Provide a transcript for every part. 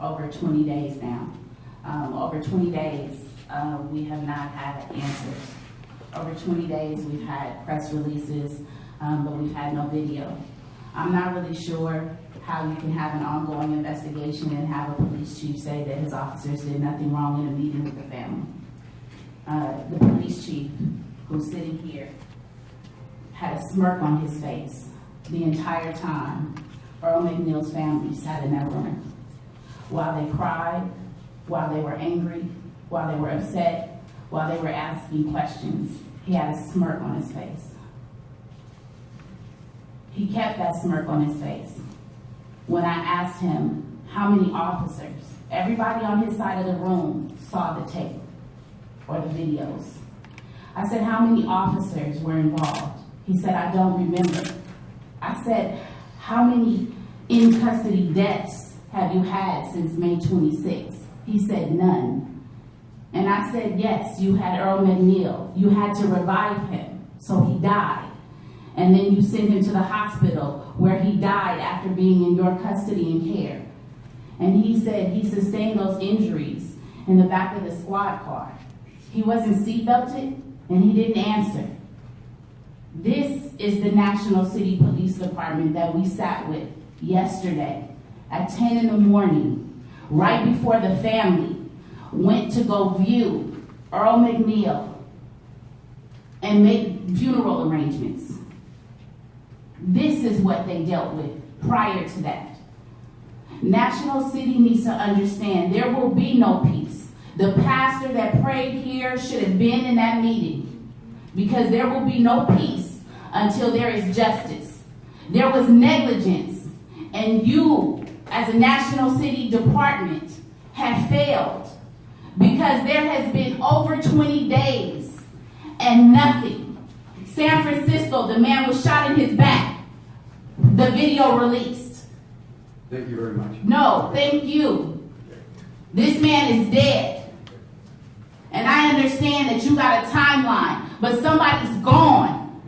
over 20 days now. Over 20 days, we have not had answers. Over 20 days, we've had press releases, but we've had no video. I'm not really sure how you can have an ongoing investigation and have a police chief say that his officers did nothing wrong in a meeting with the family. The police chief, who's sitting here, had a smirk on his face the entire time Earl McNeil's family sat in that room. While they cried, while they were angry, while they were upset, while they were asking questions, he had a smirk on his face. He kept that smirk on his face. When I asked him how many officers, everybody on his side of the room saw the tape or the videos. I said, how many officers were involved? He said, I don't remember. I said, how many in custody deaths have you had since May 26th? He said, none. And I said, yes, you had Earl McNeil. You had to revive him, so he died. And then you sent him to the hospital where he died after being in your custody and care. And he said he sustained those injuries in the back of the squad car. He wasn't seatbelted and he didn't answer. This is the National City Police Department that we sat with yesterday at 10 in the morning, right before the family went to go view Earl McNeil and make funeral arrangements. This is what they dealt with prior to that. National City needs to understand there will be no peace. The pastor that prayed here should have been in that meeting, because there will be no peace until there is justice. There was negligence, and you, as a National City Department, have failed, because there has been over 20 days and nothing. San Francisco, the man was shot in his back. The video released. Thank you very much. No, thank you. This man is dead. And I understand that you got a timeline, but somebody's gone.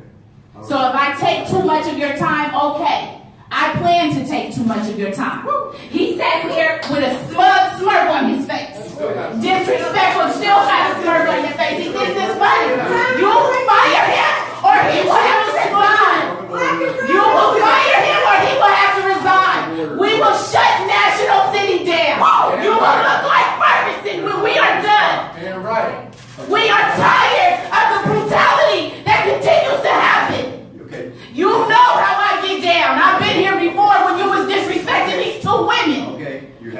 So if I take too much of your time, okay. I plan to take too much of your time. He sat here with a smug smirk on his face. Disrespectful, still got a smirk on your face. He thinks it's funny. You will fire him or he will have to resign. You will fire him or he will have to resign. We will shut National City down. You will look like Ferguson when we are done. We are tired of the brutality that continues to happen. You know how I get down. I've been here before when you was disrespecting these two women.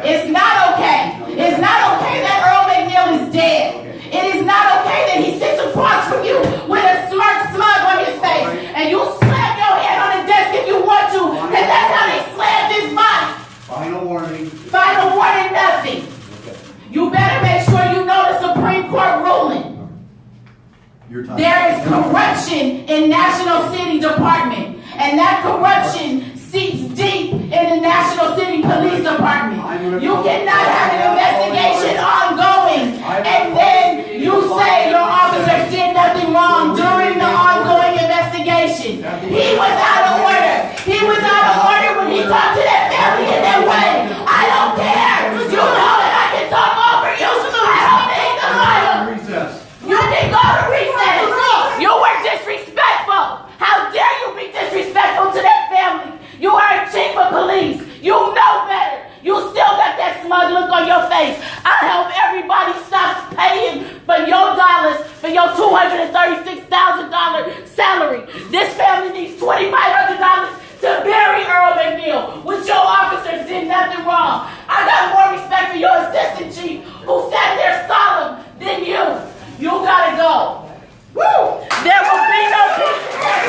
It's not okay. It's not okay that Earl McNeil is dead. It is not okay that he sits across from you with a smug on his face. And you slam your hand on the desk if you want to, because that's how they slammed his body. Final warning. Final warning, nothing. You better make sure you know the Supreme Court ruling. There is corruption in National City Department, and that corruption seeps deep in the National City Police Department. You cannot have an investigation ongoing, and then you say your officers did nothing wrong during the ongoing investigation. He was out of order. He was out of order when he talked to that family in that way. I don't care. You know that I can talk over you, so I don't need the lawyer. You can go to recess. You were disrespectful. How dare you be disrespectful to that family? You are a chief of police. You know better. You still got that smug look on your face. I hope everybody stops paying for your dollars, for your $236,000 salary. This family needs $2,500 to bury Earl McNeil, which your officers did nothing wrong. I got more respect for your assistant chief, who sat there solemn, than you. You gotta go. Woo! There will be no peace. I'm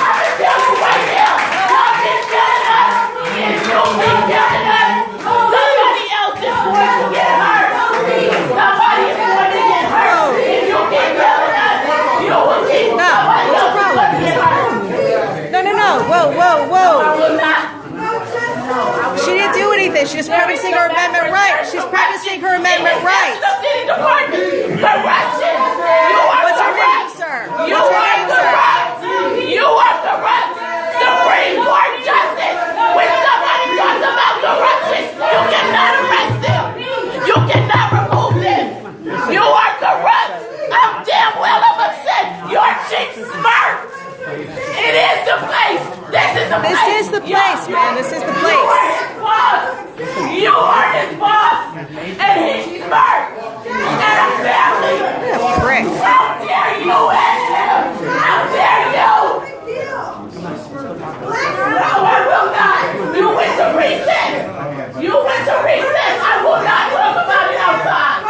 gonna tell you right now. Y'all been killing us. If you keep killing us, somebody else is going to get hurt. Somebody is going to get hurt. If you keep killing us, you will keep somebody else is going to get hurt. No. Whoa. I will not. She didn't do anything. She's practicing her amendment right. She's practicing her amendment right. Corruption. What's her name, sir? You are corrupt. You are corrupt. Supreme Court justice. When somebody talks about corruption, you cannot arrest first. Instead of family. Prick. How dare you hit him? How dare you? No, I will not. You went to recess. You went to recess. I will not talk about it outside.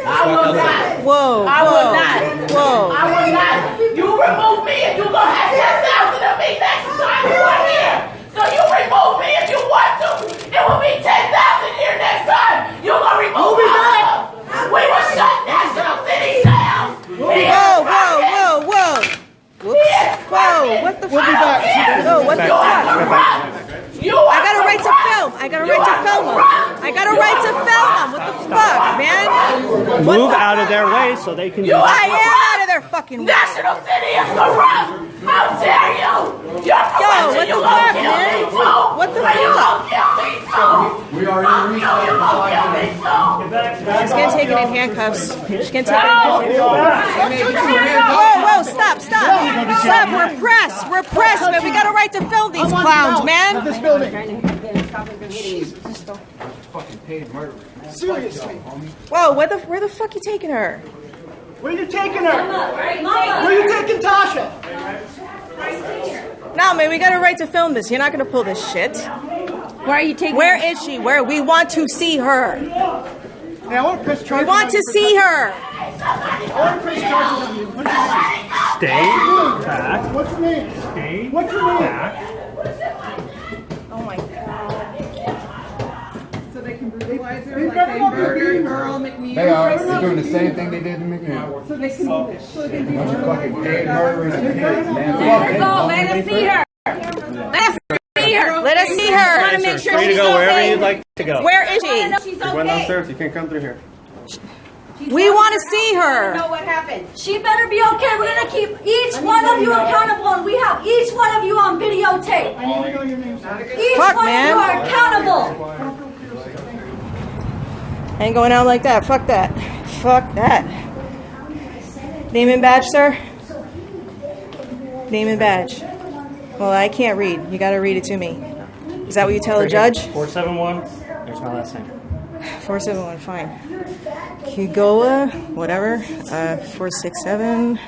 I will not. Whoa, I will not. whoa. I will not. You remove me if you're gonna have 10,000 of me next time you are here. So you remove me if you want to. It will be 10,000 here next time. You're gonna remove me. We will shut National City down. Whoa, whoa, whoa, whoa. Whoops. Whoa, what the fuck? Oh, what the fuck? I got a right to film. I got a right to film him. I got a right to film him. What the fuck, man? Move out of their way so they can. I am out of their fucking way. National City is corrupt. How dare you? You're corrupt. What the You fuck, gonna kill man? me too. What the You fuck? gonna kill me too. We are in recess. You gonna kill me too. She's getting taken in handcuffs. She's getting taken in handcuffs. Whoa, whoa, stop. Stop, we're pressed, man. We got a right to film these clowns, man. This building. Seriously. Whoa, where the fuck you taking her? Where are you taking her? Where are you taking Tasha? No, man, we got a right to film this. You're not gonna pull this shit. Where are you taking Where is she? Where? We want to see her. Hey, I want to press We charges. want to see her. I want to press charges on you. Stay back. What's your name? Stay What's your name? back. Oh my god. So they can brutalize her They like better they not be murdered beating her. Earl McNeil. They are. They're doing the same thing they did in McNiel. So they can do Bunch of fucking gay murderers and kids, man. Let us see her. Let us see her. Let us see her. Want to make sure Free to she's go wherever okay. you'd like to go. Where is I wanna know she? she's You went okay. downstairs. You can't come through here. We want to see her. Know what happened? She better be okay. We're gonna keep each one of you accountable, and we have each one of you on videotape. I need to know your name, sir. Each Fuck, one man. of you are accountable. Ain't going out like that. Fuck that. Fuck that. Name and badge, sir? Name and badge. Well, I can't read. You gotta read it to me. Is that what you tell a judge? 471. There's my last name. 471, fine. Hugoa, whatever. 467.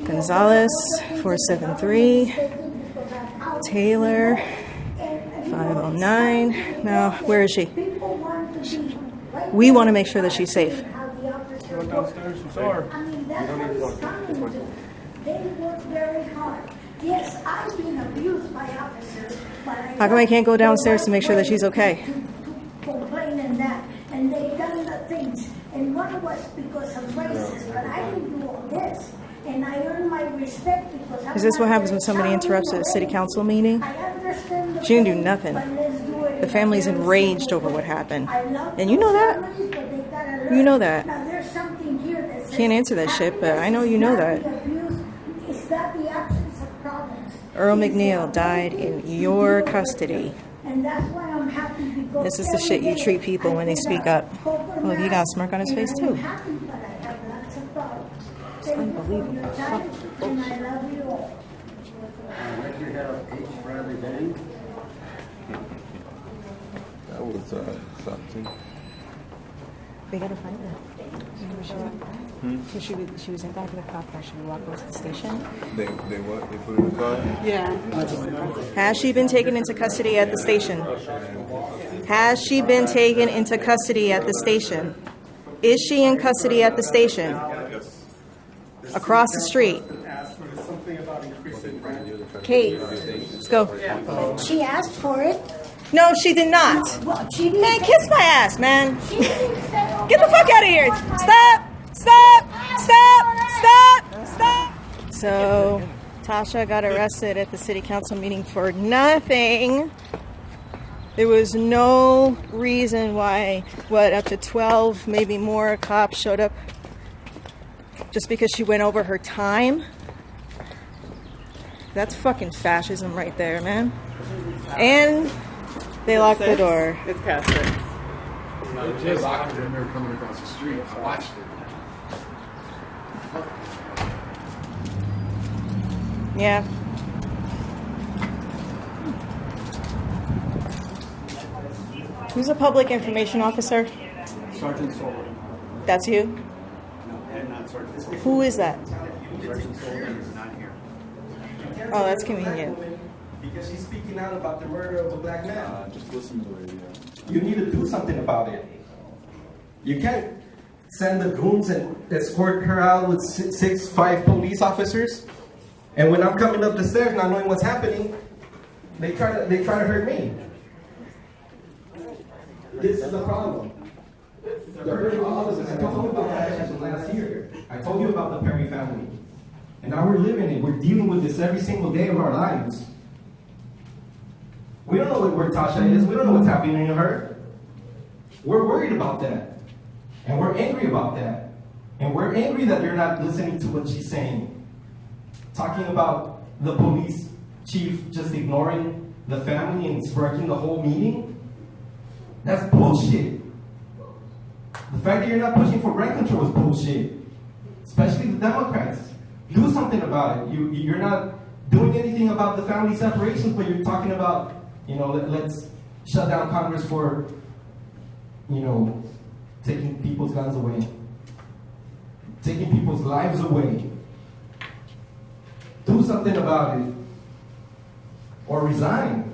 Gonzalez, 473. Taylor, 509. Now, where is she? We want to make sure that she's safe. You went downstairs. You saw her. They work very hard. Yes, I've been abused by officers, but How come I can't go downstairs to make sure that she's okay? to complain and that, and they done the things, and one was because of racism, but I didn't do all this, and I earned my respect because I'm Is this what not happens when somebody child interrupts a city council meeting? I understand the She didn't do pain, nothing. but let's do it The in a family's very enraged civil over what way. happened. I love And you know that. families, but they gotta You learn. know that. Now, there's something here that says Can't answer that shit, but I know you know that. It's not the absence of problems. Earl McNeil died in your custody. And that's why I'm happy because This is the shit you treat people when they speak up. Look, he got a smirk on his face too. I'm happy, but I have lots of problems. Thank you for your time, and I love you all. That was something. We gotta find her. So she was in back of the car car. Should we walk over to the station? They what? They put in the car? Yeah. Has she been taken into custody at the station? Has she been taken into custody at the station? Is she in custody at the station? Across the street. Kate, let's go. She asked for it. No, she did not. Well, she didn't Man, say- kiss my ass, man. She didn't say, okay, Get the fuck out of here. Stop! Stop! So, Tasha got arrested at the city council meeting for nothing. There was no reason why, up to 12, maybe more cops showed up just because she went over her time. That's fucking fascism right there, man. And they locked the door. It's past 6. They locked her in there coming across the street. I watched it. Yeah. Who's a public information officer? Sergeant Solar. That's you? No, and not Sergeant Solar. Who is that? Sergeant Solar is not here. Oh, that's convenient. Because she's speaking out about the murder of a black man. Just listen to the radio. You need to do something about it. You can't send the goons and escort her out with 5 police officers. And when I'm coming up the stairs not knowing what's happening, they try to hurt me. This is the problem. They're hurting all of us. I told you about what happened last year. I told you about the Perry family. And now we're living it. We're dealing with this every single day of our lives. We don't know where Tasha is. We don't know what's happening to her. We're worried about that. And we're angry about that. And we're angry that they're not listening to what she's saying. Talking about the police chief just ignoring the family and sparking the whole meeting. That's bullshit. The fact that you're not pushing for rent control is bullshit. Especially the Democrats. Do something about it. You're not doing anything about the family separations, but you're talking about, let's shut down Congress for, taking people's guns away. Taking people's lives away. Do something about it. Or resign.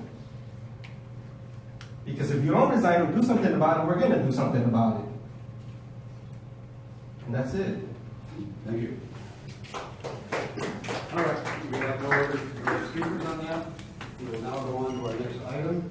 Because if you don't resign or do something about it, we're going to do something about it. And that's it. Thank you. All right, we have no other speakers on that. We will now go on to our next item.